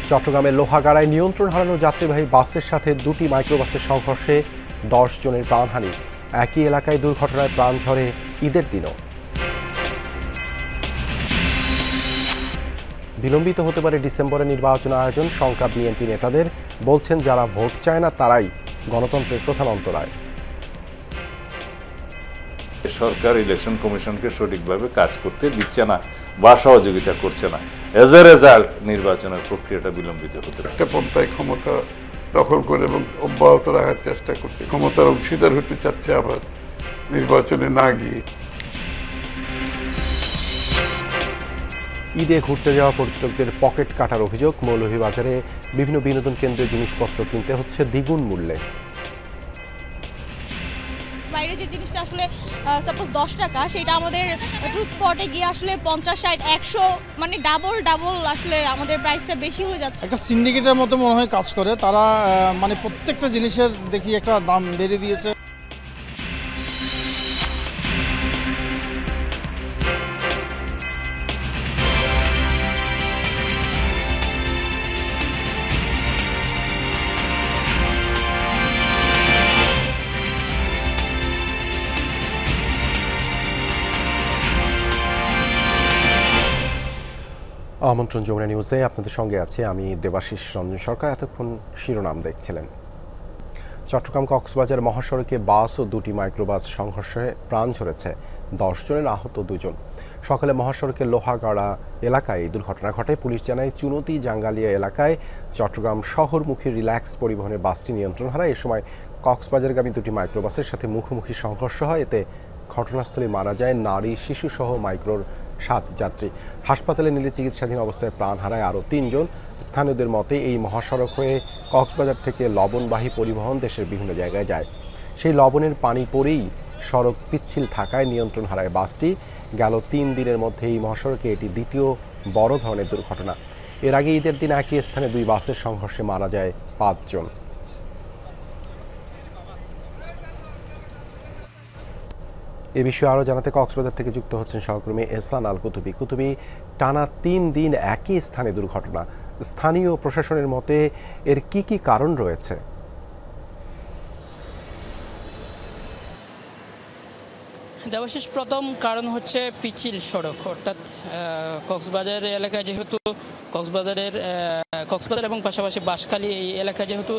চট্টগ্রামের লোহাগাড়ায় নিয়ন্ত্রণ হারানো যাত্রীবাহী বাসের সাথে দুটি মাইক্রোবাসের সংঘর্ষে 10 জনের প্রাণহানি। একই এলাকায় দুর্ঘটনায় প্রাণ ঝরে ঈদের দিনও। বিলম্বিত হতে পারে ডিসেম্বরে নির্বাচন আয়োজন, শঙ্কা বিএনপি নেতাদের। বলছেন যারা ভোট চায় না তারাই গণতন্ত্রের প্রধান অন্তরায়। সরকার ইলেকশন কমিশনকে সঠিকভাবে কাজ করতে দিচ্ছে না বা সহযোগিতা করছে না। এজ এ রেজাল্ট নির্বাচনের প্রক্রিয়াটা বিলম্বিত হতে পারে। একটা পন্থায় ক্ষমতা দখল করে এবং অব্যাহত রাখার চেষ্টা করছে, ক্ষমতার অংশীদার হতে চাচ্ছে আবার নির্বাচনে না গিয়ে। ঈদে ঘুরতে যাওয়া পর্যটকদের পকেট কাটার অভিযোগ। মৌলভীবাজারে বিভিন্ন বিনোদন কেন্দ্রে জিনিসপত্র কিনতে হচ্ছে দ্বিগুণ মূল্যে। বাইরে যে জিনিসটা আসলে সাপোজ 10 টাকা, সেটা আমাদের ট্যুর স্পটে গিয়ে আসলে 50, 60, 100 মানে ডাবল আসলে আমাদের প্রাইসটা বেশি হয়ে যাচ্ছে। একটা সিন্ডিকেটের মতো মনে হয় কাজ করে তারা, মানে প্রত্যেকটা জিনিসের দেখি একটা দাম বেড়ে দিয়েছে। আমন্ত্রণ যমুনা নিউজে আপনাদের সঙ্গে আছে আমি দেবাশিস রঞ্জন সরকার। এতক্ষণ শিরোনাম দেখছিলেন। চট্টগ্রাম কক্সবাজার মহাসড়কে বাস ও দুটি মাইক্রোবাস সংঘর্ষে প্রাণ ঝরেছে 10 জনের, আহত 2 জন। সকালে মহাসড়কের লোহাগাড়া এলাকায় এই দুর্ঘটনা ঘটে। পুলিশ জানায় চুনতি জাঙ্গালিয়া এলাকায় চট্টগ্রাম শহরমুখী রিল্যাক্স পরিবহনের বাসটি নিয়ন্ত্রণ হারায়। এ সময় কক্সবাজারগামী দুটি মাইক্রোবাসের সাথে মুখোমুখি সংঘর্ষ হয়। এতে ঘটনাস্থলে মারা যায় নারী, শিশুসহ মাইক্রোর 7 যাত্রী। হাসপাতালে নিলে চিকিৎসাধীন অবস্থায় প্রাণ হারায় আরও 3 জন। স্থানীয়দের মতে এই মহাসড়ক হয়ে কক্সবাজার থেকে লবণবাহী পরিবহন দেশের বিভিন্ন জায়গায় যায়। সেই লবণের পানি পড়েই সড়ক পিচ্ছিল থাকায় নিয়ন্ত্রণ হারায় বাসটি। গেল 3 দিনের মধ্যে এই মহাসড়কে এটি দ্বিতীয় বড় ধরনের দুর্ঘটনা। এর আগে ঈদের দিন একই স্থানে 2 বাসের সংঘর্ষে মারা যায় 5 জন। এ বিষয়ে আরও জানাতে কক্সবাজার থেকে যুক্ত হচ্ছেন সহকর্মী এহসান আল কুতুবী। কুতুবী, টানা 3 দিন একই স্থানে দুর্ঘটনা, স্থানীয় প্রশাসনের মতে এর কি কারণ রয়েছে? দেবাশিস, প্রথম কারণ হচ্ছে পিচ্ছিল সড়ক, অর্থাৎ কক্সবাজার এলাকায় যেহেতু কক্সবাজার এবং পাশাপাশি বাঁশখালী এই এলাকায় যেহেতু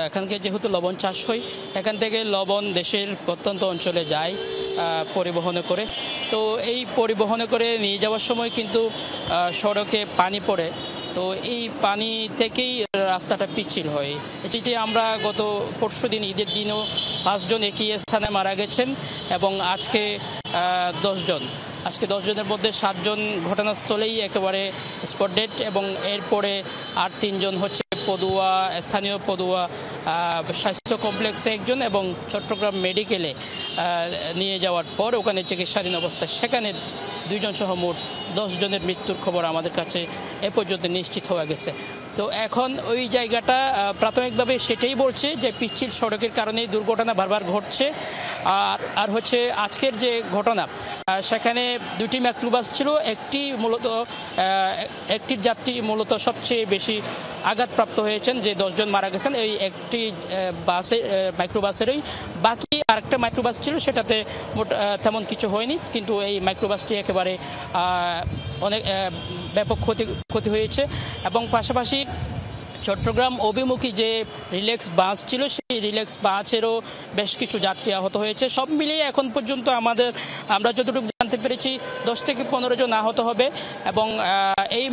এখানকে যেহেতু লবণ চাষ হয়, এখান থেকে লবণ দেশের প্রত্যন্ত অঞ্চলে যায় পরিবহনে করে। তো এই পরিবহনে করে নিয়ে যাওয়ার সময় কিন্তু সড়কে পানি পড়ে, তো এই পানি থেকেই রাস্তাটা পিচ্ছিল হয়। এটিতে আমরা গত পরশুদিন ঈদের দিনও 5 জন একই স্থানে মারা গেছেন এবং আজকে 10 জন। আজকে 10 জনের মধ্যে 7 জন ঘটনাস্থলেই একেবারে স্পট ডেড এবং এরপরে আর 3 জন হচ্ছে স্থানীয় পদুয়া স্বাস্থ্য কমপ্লেক্সে 1 জন এবং চট্টগ্রাম মেডিকেলে নিয়ে যাওয়ার পর ওখানে চিকিৎসাধীন অবস্থায় সেখানে 2 জন সহ মোট 10 জনের মৃত্যুর খবর আমাদের কাছে এ পর্যন্ত নিশ্চিত হয়ে গেছে। তো এখন ওই জায়গাটা প্রাথমিকভাবে সেটাই বলছে যে পিচ্ছিল সড়কের কারণে দুর্ঘটনা বারবার ঘটছে। আর হচ্ছে আজকের যে ঘটনা, সেখানে 2টি মাইক্রোবাস ছিল, একটির যাত্রী মূলত সবচেয়ে বেশি আঘাতপ্রাপ্ত হয়েছেন, যে 10 জন মারা গেছেন এই একটি মাইক্রোবাসেরই। বাকি আরেকটা মাইক্রোবাস ছিল, সেটাতে তেমন কিছু হয়নি, কিন্তু এই মাইক্রোবাসটি একেবারে অনেক ব্যাপক ক্ষতি হয়েছে। এবং পাশাপাশি চট্টগ্রাম অভিমুখী যে রিল্যাক্স বাস ছিল, সেই রিল্যাক্স বাসেরও বেশ কিছু যাত্রী আহত হয়েছে। সব মিলিয়ে এখন পর্যন্ত আমরা যতটুকু জানতে পেরেছি 10 থেকে 15 জন আহত হবে এবং এই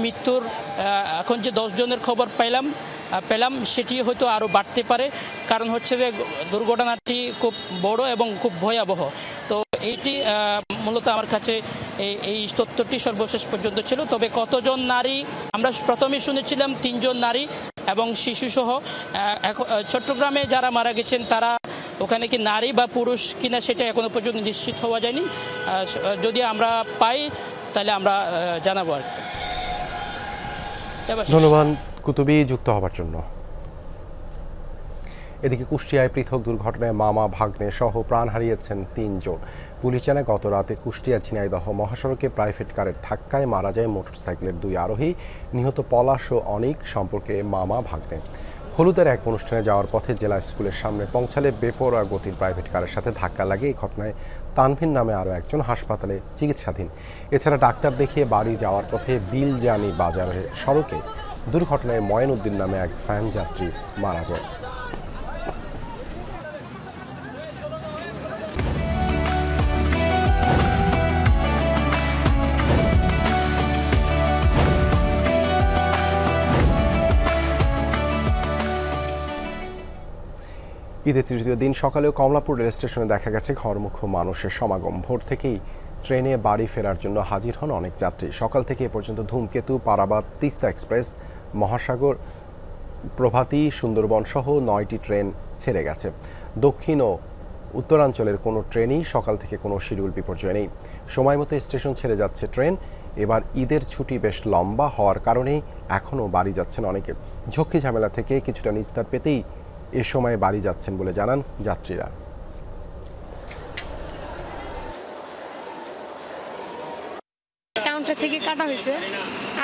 মৃত্যুর এখন যে 10 জনের খবর পেলাম সেটি হয়তো আরও বাড়তে পারে, কারণ হচ্ছে যে দুর্ঘটনাটি খুব বড় এবং খুব ভয়াবহ। তো এইটি মূলত আমার কাছে এই তথ্যটি সর্বশেষ পর্যন্ত ছিল। তবে কতজন নারী, আমরা প্রথমে শুনেছিলাম 3 জন নারী এবং শিশুসহ। চট্টগ্রামে যারা মারা গেছেন তারা ওখানে কি নারী বা পুরুষ কিনা সেটা এখনো পর্যন্ত নিশ্চিত হওয়া যায়নি। যদি আমরা পাই তাহলে আমরা জানাবো আর। ধন্যবাদ কুতুবী যুক্ত হবার জন্য। এদিকে কুষ্টিয়ায় পৃথক দুর্ঘটনায় মামা ভাগ্নে সহ প্রাণ হারিয়েছেন ৩ জন। পুলিশ জানায় গত রাতে কুষ্টিয়া ঝিনাইদহ মহাসড়কে প্রাইভেট কারের ধাক্কায় মারা যায় মোটরসাইকেলের 2 আরোহী। নিহত পলাশ ও অনিক সম্পর্কে মামা ভাগ্নে। হলুদের এক অনুষ্ঠানে যাওয়ার পথে জেলা স্কুলের সামনে পৌঁছালে বেপরোয়া গতির প্রাইভেট কারের সাথে ধাক্কা লাগে। এই ঘটনায় তানভীর নামে আরও একজন হাসপাতালে চিকিৎসাধীন। এছাড়া ডাক্তার দেখিয়ে বাড়ি যাওয়ার পথে বিলজানি বাজারের সড়কে দুর্ঘটনায় ময়নউদ্দিন নামে এক ভ্যান যাত্রী মারা যায়। ঈদের তৃতীয় দিন সকালেও কমলাপুর রেল স্টেশনে দেখা গেছে ঘরমুখো মানুষের সমাগম। ভোর থেকেই ট্রেনে বাড়ি ফেরার জন্য হাজির হন অনেক যাত্রী। সকাল থেকে এ পর্যন্ত ধূমকেতু, পারাবাদ, তিস্তা এক্সপ্রেস, মহাসাগর, প্রভাতী, সুন্দরবন সহ 9টি ট্রেন ছেড়ে গেছে। দক্ষিণ ও উত্তরাঞ্চলের কোনো ট্রেনই সকাল থেকে কোনো শিডিউল বিপর্যয় নেই। সময় মতো স্টেশন ছেড়ে যাচ্ছে ট্রেন। এবার ঈদের ছুটি বেশ লম্বা হওয়ার কারণেই এখনও বাড়ি যাচ্ছেন অনেকে। ঝক্কি ঝামেলা থেকে কিছুটা নিস্তার পেতেই এ সময় বাড়ি যাচ্ছেন বলে জানান যাত্রীরা। কাউন্টার থেকে কাটা হয়েছে,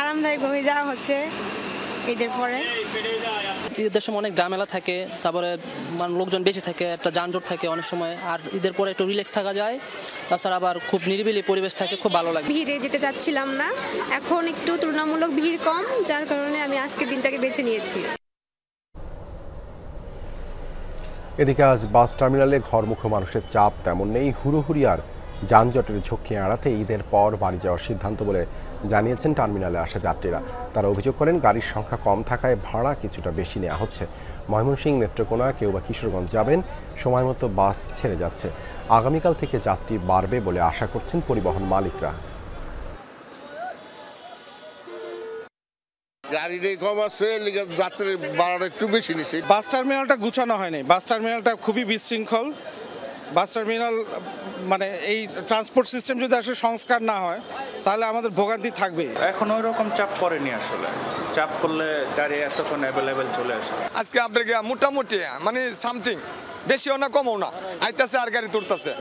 আরামদায়কভাবে যাওয়া হচ্ছে ঈদের পরে। ঈদের সময় অনেক ঝামেলা থাকে, তারপরে লোকজন বেশি থাকে, একটা যানজট থাকে অনেক সময়। আর ঈদের পরে একটু রিল্যাক্স থাকা যায়, তাছাড়া আবার খুব নিরিবিলি পরিবেশ থাকে, খুব ভালো লাগে। ভিড়ে যেতে চাচ্ছিলাম না, এখন একটু তুলনামূলক ভিড় কম, যার কারণে আমি আজকে দিনটাকে বেছে নিয়েছি। এদিকে আজ বাস টার্মিনালে ঘরমুখো মানুষের চাপ তেমন নেই। হুড়োহুড়ি আর যানজটের ঝক্কি এড়াতে ঈদের পর বাড়ি যাওয়ার সিদ্ধান্ত বলে জানিয়েছেন টার্মিনালে আসা যাত্রীরা। তারা অভিযোগ করেন গাড়ির সংখ্যা কম থাকায় ভাড়া কিছুটা বেশি নেওয়া হচ্ছে। ময়মনসিংহ, নেত্রকোনা, কেউ বা কিশোরগঞ্জ যাবেন, সময় মতো বাস ছেড়ে যাচ্ছে। আগামীকাল থেকে যাত্রী বাড়বে বলে আশা করছেন পরিবহন মালিকরা। গাড়িটাই কম আছে, যাত্রীর ভাড়াটা একটু বেশি নিচ্ছে। বাস টার্মিনালটা গুছানো হয়নি, বাস টার্মিনালটা খুবই বিশৃঙ্খল। বাস টার্মিনাল মানে এই ট্রান্সপোর্ট সিস্টেম যদি আসলে সংস্কার না হয় তাহলে আমাদের ভোগান্তি থাকবে। এখন ওই রকম চাপ পড়েনি, আসলে চাপ করলে গাড়ি এতক্ষণ অ্যাভেলেবেল চলে আসে। আজকে আপনাকে মোটামুটি মানে সামথিং, বেশিও না কমও না, আইতাছে আর গাড়ি তুলতেছে।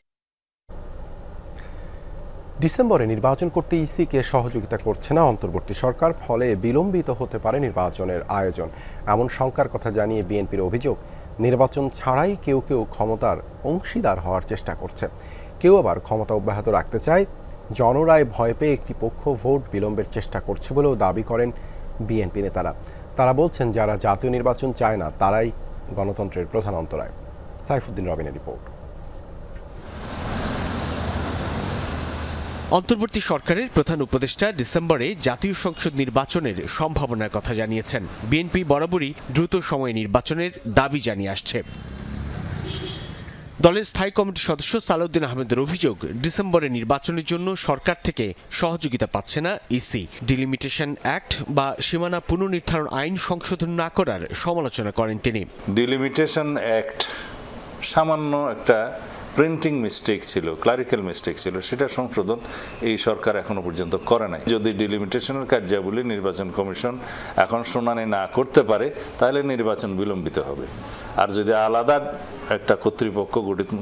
ডিসেম্বরে নির্বাচন করতে ইসিকে সহযোগিতা করছে না অন্তর্বর্তী সরকার, ফলে বিলম্বিত হতে পারে নির্বাচনের আয়োজন, এমন শঙ্কার কথা জানিয়ে বিএনপির অভিযোগ নির্বাচন ছাড়াই কেউ কেউ ক্ষমতার অংশীদার হওয়ার চেষ্টা করছে। কেউ আবার ক্ষমতা অব্যাহত রাখতে চায়। জনরায় ভয় পেয়ে একটি পক্ষ ভোট বিলম্বের চেষ্টা করছে বলেও দাবি করেন বিএনপি নেতারা। তারা বলছেন যারা জাতীয় নির্বাচন চায় না তারাই গণতন্ত্রের প্রধান অন্তরায়। সাইফুদ্দিন রবিনের রিপোর্ট। অন্তর্বর্তী সরকারের প্রধান উপদেষ্টা ডিসেম্বরে জাতীয় সংসদ নির্বাচনের সম্ভাবনার কথা জানিয়েছেন। বিএনপি বরাবরই দ্রুত সময়ে নির্বাচনের দাবি জানিয়ে আসছে। দলের স্থায়ী কমিটির সদস্য সালাউদ্দিন আহমেদের অভিযোগ, ডিসেম্বরে নির্বাচনের জন্য সরকার থেকে সহযোগিতা পাচ্ছে না ইসি। ডিলিমিটেশন অ্যাক্ট বা সীমানা পুনর্নির্ধারণ আইন সংশোধন না করার সমালোচনা করেন তিনি। ডিলিমিটেশন অ্যাক্ট সামান্য একটা প্রিন্টিং মিস্টেক ছিল, ক্লারিক্যাল মিস্টেক ছিল, সেটা সংশোধন এই সরকার এখনো পর্যন্ত করে নাই। যদি ডিলিমিটেশনের কার্যাবলী নির্বাচন কমিশন এখন শুনানি না করতে পারে তাহলে নির্বাচন বিলম্বিত হবে। আর যদি আলাদা একটা কর্তৃপক্ষ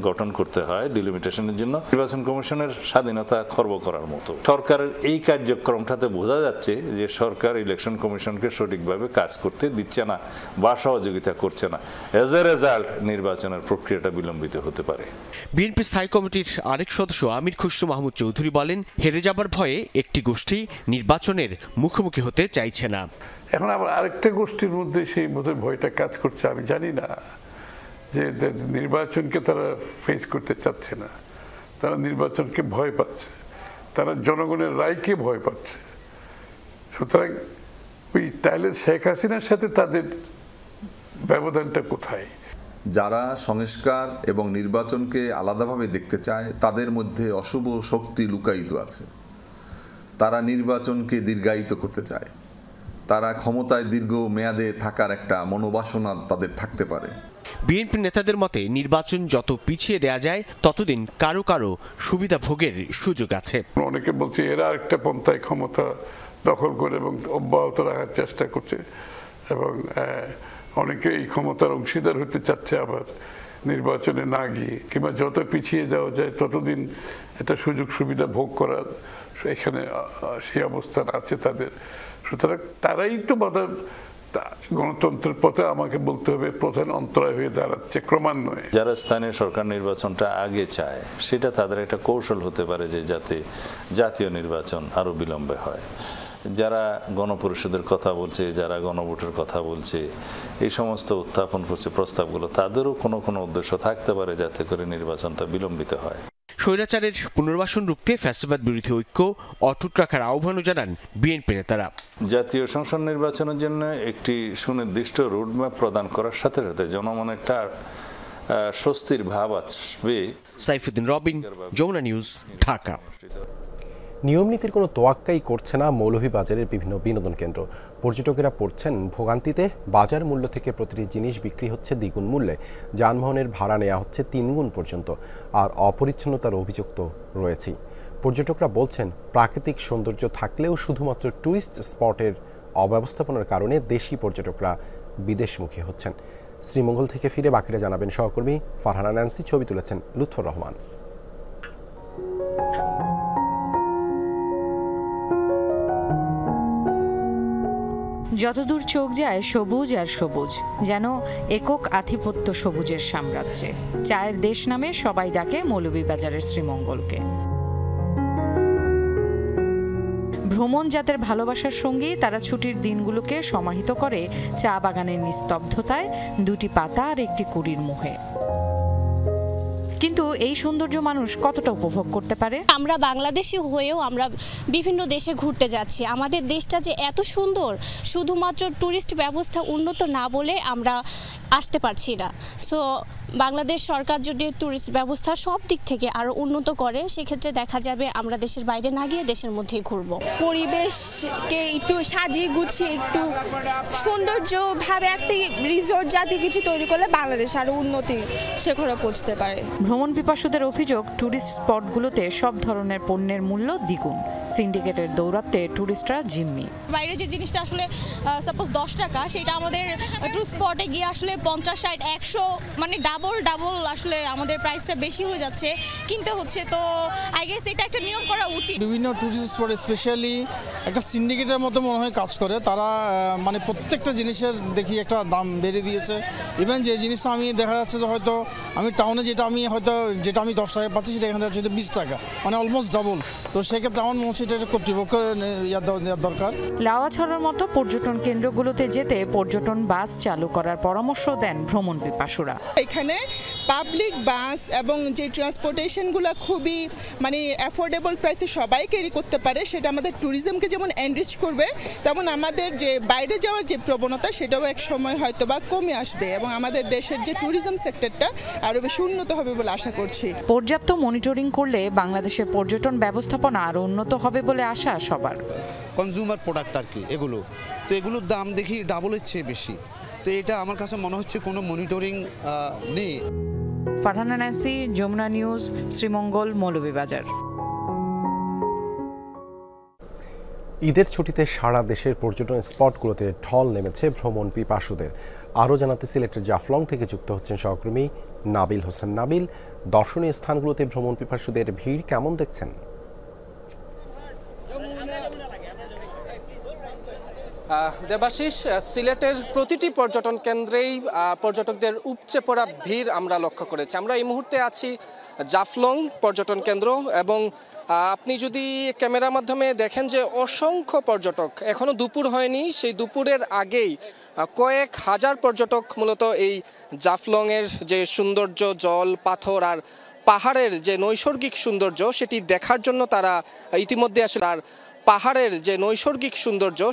গঠন করতে হয় ডিলিমিটেশনের জন্য, নির্বাচন কমিশনের স্বাধীনতা খর্ব করার মতো। সরকারের এই কার্যক্রমটাতে বোঝা যাচ্ছে যে সরকার ইলেকশন কমিশনকে সঠিকভাবে কাজ করতে দিচ্ছে না বা সহযোগিতা করছে না। এজ এ রেজাল্ট নির্বাচনের প্রক্রিয়াটা বিলম্বিত হতে পারে। বিএনপি স্থায়ী কমিটির আরেক সদস্য আমির খুসরো মাহমুদ চৌধুরী বলেন, হেরে যাবার ভয়ে একটি গোষ্ঠী নির্বাচনের মুখোমুখি হতে চাইছে না। এখন আবার আরেকটা গোষ্ঠীর মধ্যে সেই বোধহয় ভয়টা কাজ করছে, আমি জানি না, যে নির্বাচনকে তারা ফেস করতে চাচ্ছে না, তারা নির্বাচনকে ভয় পাচ্ছে, তারা জনগণের রায়কে ভয় পাচ্ছে। সুতরাং ওই তাইলে শেখ হাসিনার সাথে তাদের ব্যবধানটা কোথায়? যারা সংস্কার এবং নির্বাচনকে আলাদাভাবে দেখতে চায় তাদের মধ্যে অশুভ শক্তি লুকায়িত আছে। তারা নির্বাচনকে দীর্ঘায়িত করতে চায়, তারা ক্ষমতায় দীর্ঘ মেয়াদে থাকার একটা মনোবাসনা তাদের থাকতে পারে। বিএনপি নেতাদের মতে নির্বাচন যত পিছিয়ে দেয়া যায় ততদিন কারো কারো সুবিধা ভোগের সুযোগ আছে। অনেকে বলছে এরা আরেকটা পন্থায় ক্ষমতা দখল করে এবং অব্যাহত রাখার চেষ্টা করছে এবং অনেকে এই ক্ষমতার অংশীদার হতে চাচ্ছে আবার নির্বাচনে না গিয়ে, কিংবা যত পিছিয়ে যাওয়া যায় ততদিন একটা সুযোগ সুবিধা ভোগ করা এখানে সেই অবস্থান আছে তাদের। সুতরাং তারাই তো গণতন্ত্রের পথে আমাকে বলতে হবে প্রধান অন্তরায় হয়ে দাঁড়াচ্ছে ক্রমান্বয়ে। যারা স্থানীয় সরকার নির্বাচনটা আগে চায় সেটা তাদের একটা কৌশল হতে পারে যে যাতে জাতীয় নির্বাচন আরো বিলম্বে হয়। যারা গণপরিষদের কথা বলছে, যারা গণভোটের কথা বলছে, এই সমস্ত উত্থাপন করছে প্রস্তাবগুলো, তাদেরও কোনো কোনো উদ্দেশ্য থাকতে পারে যাতে করে নির্বাচনটা বিলম্বিত হয়। স্বৈরাচারের পুনর্বাসন রুখতে ফ্যাসিবাদ বিরোধী ঐক্য অটুট রাখার আহ্বানও জানান বিএনপি নেতারা। জাতীয় সংসদ নির্বাচনের জন্য একটি সুনির্দিষ্ট রোডম্যাপ প্রদান করার সাথে সাথে জনমনে একটা স্বস্তির ভাব আসবে। সাইফুদ্দিন রবিন, যমুনা নিউজ, ঢাকা। নিয়ম নীতির কোনো তোয়াক্কাই করছে না মৌলভীবাজারের বিভিন্ন বিনোদন কেন্দ্র। পর্যটকেরা পড়ছেন ভোগান্তিতে। বাজার মূল্য থেকে প্রতিটি জিনিস বিক্রি হচ্ছে দ্বিগুণ মূল্যে, যানবাহনের ভাড়া নেওয়া হচ্ছে 3 গুণ পর্যন্ত, আর অপরিচ্ছন্নতার অভিযোগ তো রয়েছেই। পর্যটকরা বলছেন প্রাকৃতিক সৌন্দর্য থাকলেও শুধুমাত্র টুরিস্ট স্পটের অব্যবস্থাপনার কারণে দেশি পর্যটকরা বিদেশমুখী হচ্ছেন। শ্রীমঙ্গল থেকে ফিরে বাকিরা জানাবেন সহকর্মী ফারহানা ন্যান্সি। ছবি তুলেছেন লুৎফর রহমান। যতদূর চোখ যায় সবুজ আর সবুজ, যেন একক আধিপত্য সবুজের সাম্রাজ্যে। চায়ের দেশ নামে সবাই ডাকে মৌলভীবাজারের শ্রীমঙ্গলকে। ভ্রমণ যাদের ভালোবাসার সঙ্গী, তারা ছুটির দিনগুলোকে সমাহিত করে চা বাগানের নিস্তব্ধতায়, 2টি পাতা আর একটি কুড়ির মোহে। কিন্তু এই সৌন্দর্য মানুষ কতটা উপভোগ করতে পারে? আমরা বাংলাদেশি হয়েও আমরা বিভিন্ন দেশে ঘুরতে যাচ্ছি। আমাদের দেশটা যে এত সুন্দর, শুধুমাত্র ট্যুরিস্ট ব্যবস্থা উন্নত না বলে আমরা আসতে পারছি না। সো বাংলাদেশ সরকার যদি ট্যুরিস্ট ব্যবস্থা সব দিক থেকে আরও উন্নত করে, সেক্ষেত্রে দেখা যাবে আমরা দেশের বাইরে না গিয়ে দেশের মধ্যেই ঘুরবো। পরিবেশকে একটু সাজিয়ে গুছিয়ে একটু সৌন্দর্যভাবে একটি রিসোর্ট জাতীয় কিছু তৈরি করলে বাংলাদেশ আরও উন্নতি শিখরে পৌঁছতে পারে। ভ্রমণ পিপাসুদের অভিযোগ, ট্যুরিস্ট স্পটগুলোতে সব ধরনের পণ্যের মূল্য দ্বিগুণ। সিন্ডিকেটের দৌরাত্মে ট্যুরিস্টরা জিম্মি। বাইরে যে জিনিসটা আসলে সাপোজ 10 টাকা, সেটা আমাদের ট্যুরিস্ট স্পটে গিয়ে আসলে 50, 60, 100 মানে ডাবল আসলে আমাদের প্রাইসটা বেশি হয়ে যাচ্ছে, কিনতে হচ্ছে। তো আই গেস এটা একটা নিয়ম করা উচিত। বিভিন্ন ট্যুরিস্ট স্পট স্পেশালি একটা সিন্ডিকেটের মতো মনে হয় কাজ করে। তারা মানে প্রত্যেকটা জিনিসের দেখি একটা দাম বেড়ে দিয়েছে। ইভেন যে জিনিসটা আমি দেখা যাচ্ছে যে হয়তো আমি টাউনে যেটা আমি 10 টাকায় পাচ্ছি, সেটা এখানে হচ্ছে 20 টাকা, মানে অলমোস্ট ডাবল। তো সেক্ষেত্রে আমার মনে হচ্ছে এটা কর্তৃপক্ষের দেওয়ার দরকার। লাওয়াছড়ার মতো পর্যটন কেন্দ্রগুলোতে যেতে পর্যটন বাস চালু করার পরামর্শ দেন ভ্রমণ পিপাসুরা। এখানে পাবলিক বাস এবং যে ট্রান্সপোর্টেশনগুলো খুবই মানে অ্যাফোর্ডেবল প্রাইসে সবাই ক্যারি করতে পারে, সেটা আমাদের ট্যুরিজমকে যেমন এনরিচ করবে, তেমন আমাদের যে বাইরে যাওয়ার যে প্রবণতা সেটাও এক সময় হয়তো বা কমে আসবে এবং আমাদের দেশের যে ট্যুরিজম সেক্টরটা আরও বেশি উন্নত হবে বলে আশা করছি। পর্যাপ্ত মনিটরিং করলে বাংলাদেশের পর্যটন ব্যবস্থাপনা আরও উন্নত হবে বলে আশা সবার। কনজিউমার প্রোডাক্ট আর কি এগুলো, তো এগুলোর দাম দেখি ডাবলের চেয়ে বেশি। তো এটা আমার কাছে মনে হচ্ছে কোনো মনিটরিং নেই। Farhana Nancy, Jamuna news, Sreemangal, Moulvibazar. ঈদের ছুটিতে সারা দেশের পর্যটন স্পটগুলোতে ঢল নেমেছে ভ্রমণ পিপাসুদের। আরও জানাতে সিলেটের জাফলং থেকে যুক্ত হচ্ছেন সহকর্মী নাবিল হোসেন। নাবিল, দর্শনীয় স্থানগুলোতে ভ্রমণ পিপাসুদের ভিড় কেমন দেখছেন? দেবাশিস, সিলেটের প্রতিটি পর্যটন কেন্দ্রেই পর্যটকদের উপচে পড়া ভিড় আমরা লক্ষ্য করেছি। আমরা এই মুহূর্তে আছি জাফলং পর্যটন কেন্দ্র এবং আপনি যদি ক্যামেরার মাধ্যমে দেখেন যে অসংখ্য পর্যটক, এখনও দুপুর হয়নি, সেই দুপুরের আগেই কয়েক হাজার পর্যটক মূলত এই জাফলংয়ের যে সৌন্দর্য, জল, পাথর আর পাহাড়ের যে নৈসর্গিক সৌন্দর্য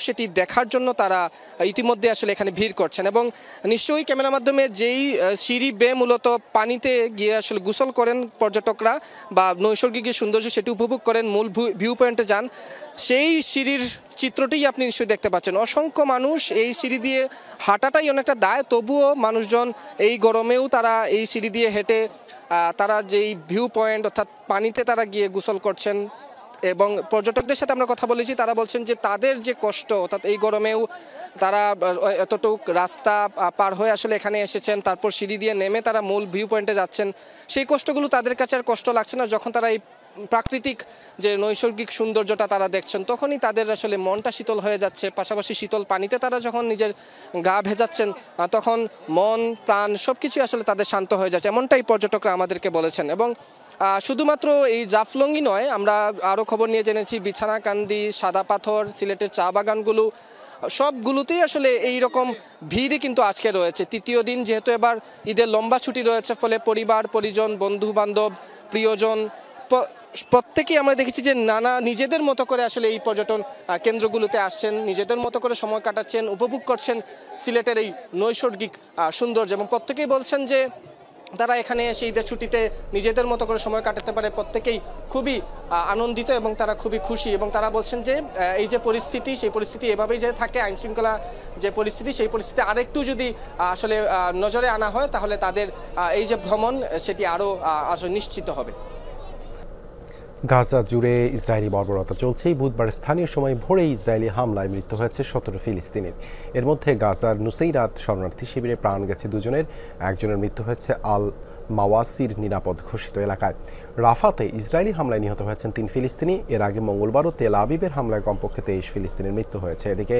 সেটি দেখার জন্য তারা ইতিমধ্যে আসলে এখানে ভিড় করছেন। এবং নিশ্চয়ই ক্যামেরার মাধ্যমে যেই সিঁড়ি বেয়ে মূলত পানিতে গিয়ে আসলে গোসল করেন পর্যটকরা বা নৈসর্গিক সৌন্দর্য সেটি উপভোগ করেন, মূল ভিউ পয়েন্টে যান, সেই সিঁড়ির চিত্রটি আপনি নিশ্চয়ই দেখতে পাচ্ছেন। অসংখ্য মানুষ এই সিঁড়ি দিয়ে হাঁটাটাই অনেকটা দায়, তবুও মানুষজন এই গরমেও তারা এই সিঁড়ি দিয়ে হেঁটে তারা যেই ভিউ পয়েন্ট অর্থাৎ পানিতে তারা গিয়ে গোসল করছেন, এবং পর্যটকদের সাথে আমরা কথা বলেছি, তারা বলছেন যে তাদের যে কষ্ট, অর্থাৎ এই গরমেও তারা এতটুক রাস্তা পার হয়ে আসলে এখানে এসেছেন, তারপর সিঁড়ি দিয়ে নেমে তারা মূল ভিউ পয়েন্টে যাচ্ছেন, সেই কষ্টগুলো তাদের কাছে আর কষ্ট লাগছে না। যখন তারা এই প্রাকৃতিক যে নৈসর্গিক সৌন্দর্যটা তারা দেখছেন, তখনই তাদের আসলে মনটা শীতল হয়ে যাচ্ছে। পাশাপাশি শীতল পানিতে তারা যখন নিজের গা ভেজাচ্ছেন, তখন মন প্রাণ সব কিছুই আসলে তাদের শান্ত হয়ে যাচ্ছে, এমনটাই পর্যটকরা আমাদেরকে বলেছেন। এবং শুধুমাত্র এই জাফলংই নয়, আমরা আরও খবর নিয়ে জেনেছি বিছানাকান্দি, সাদা পাথর, সিলেটের চা বাগানগুলো, সবগুলোতেই আসলে এই রকম ভিড়ই কিন্তু আজকে রয়েছে। তৃতীয় দিন, যেহেতু এবার ঈদের লম্বা ছুটি রয়েছে, ফলে পরিবার পরিজন, বন্ধু বান্ধব, প্রিয়জন প্রত্যেকেই আমরা দেখেছি যে নানা নিজেদের মতো করে আসলে এই পর্যটন কেন্দ্রগুলোতে আসছেন, নিজেদের মতো করে সময় কাটাচ্ছেন, উপভোগ করছেন সিলেটের এই নৈসর্গিক সৌন্দর্য। এবং প্রত্যেকেই বলছেন যে তারা এখানে এসে ঈদের ছুটিতে নিজেদের মতো করে সময় কাটাতে পারে, প্রত্যেকেই খুবই আনন্দিত এবং তারা খুবই খুশি। এবং তারা বলছেন যে এই যে পরিস্থিতি, সেই পরিস্থিতি এভাবেই যে থাকে, আইনশৃঙ্খলা যে পরিস্থিতি, সেই পরিস্থিতি আরেকটু যদি আসলে নজরে আনা হয়, তাহলে তাদের এই যে ভ্রমণ সেটি আরও নিশ্চিত হবে। গাজা জুড়ে ইসরায়েলি বর্বরতা চলছেই। বুধবার স্থানীয় সময় ভোরে ইসরায়েলি হামলায় মৃত্যু হয়েছে 17 ফিলিস্তিনির। এর মধ্যে গাজার নুসেইরাত শরণার্থী শিবিরে প্রাণ গেছে 2 জনের, একজনের মৃত্যু হয়েছে আল মাওয়াসির নিরাপদ ঘোষিত এলাকায়। রাফাতে ইসরায়েলি হামলায় নিহত হয়েছেন 3 ফিলিস্তিনি। এর আগে মঙ্গলবারও তেল আবিবের হামলায় কমপক্ষে 23 ফিলিস্তিনির মৃত্যু হয়েছে। এদিকে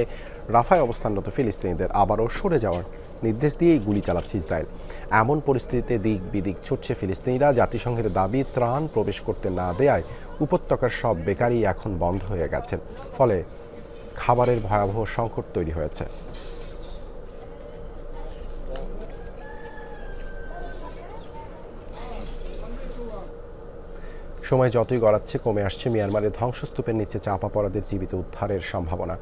রাফায় অবস্থানরত ফিলিস্তিনিদের আবারও সরে যাওয়ার নির্দেশ দিয়েই গুলি চালাচ্ছে ইসরায়েল। এমন পরিস্থিতিতে দিক বিদিক ছুটছে ফিলিস্তিনিরা। জাতিসংঘের দাবি, ত্রাণ প্রবেশ করতে না দেয়ায় উপত্যকার সব বেকারি এখন বন্ধ হয়ে গেছে, ফলে খাবারের ভয়াবহ সংকট তৈরি হয়েছে। সময় যতই গড়াচ্ছে কমে আসছে মিয়ানমারের ধ্বংসস্তূপের নিচে চাপা পড়াদের জীবিত উদ্ধারের সম্ভাবনা।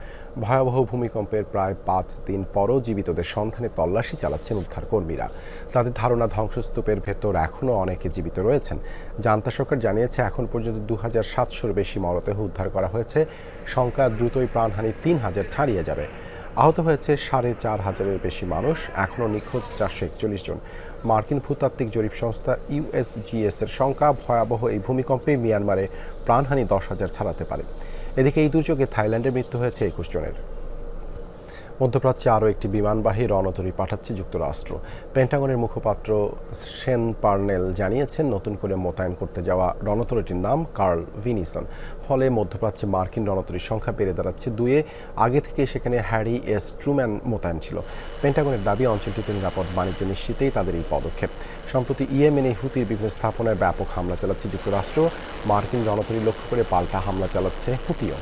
ভয়াবহ ভূমিকম্পের প্রায় 5 দিন পরও জীবিতদের সন্ধানে তল্লাশি চালাচ্ছেন উদ্ধারকর্মীরা। তাদের ধারণা, ধ্বংসস্তূপের ভেতর এখনও অনেকে জীবিত রয়েছেন। জান্তা সরকার জানিয়েছে এখন পর্যন্ত 2700-র বেশি মরদেহ উদ্ধার করা হয়েছে। সংখ্যা দ্রুতই প্রাণহানি 3000 ছাড়িয়ে যাবে। আহত হয়েছে 4500-এর বেশি মানুষ। এখনও নিখোঁজ 441 জন। মার্কিন ভূতাত্ত্বিক জরিপ সংস্থা USGS-এর সংখ্যা, ভয়াবহ এই ভূমিকম্পে মিয়ানমারে প্রাণহানি 10,000 ছাড়াতে পারে। এদিকে এই দুর্যোগে থাইল্যান্ডে মৃত্যু হয়েছে 21 জনের। মধ্যপ্রাচ্যে আরও একটি বিমানবাহী রণতরী পাঠাচ্ছে যুক্তরাষ্ট্র। পেন্টাগনের মুখপাত্র শেন পার্নেল জানিয়েছেন, নতুন করে মোতায়েন করতে যাওয়া রণতরীটির নাম কার্ল ভিনিসন। ফলে মধ্যপ্রাচ্যে মার্কিন রণতরীর সংখ্যা বেড়ে দাঁড়াচ্ছে 2-এ। আগে থেকে সেখানে হ্যারি এস ট্রুম্যান মোতায়েন ছিল। পেন্টাগনের দাবি, অঞ্চলটিতে নিরাপদ বাণিজ্য নিশ্চিতেই তাদের এই পদক্ষেপ। সম্প্রতি ইয়েমেনে হুতির বিভিন্ন স্থাপনায় ব্যাপক হামলা চালাচ্ছে যুক্তরাষ্ট্র। মার্কিন রণতরী লক্ষ্য করে পাল্টা হামলা চালাচ্ছে হুতিও।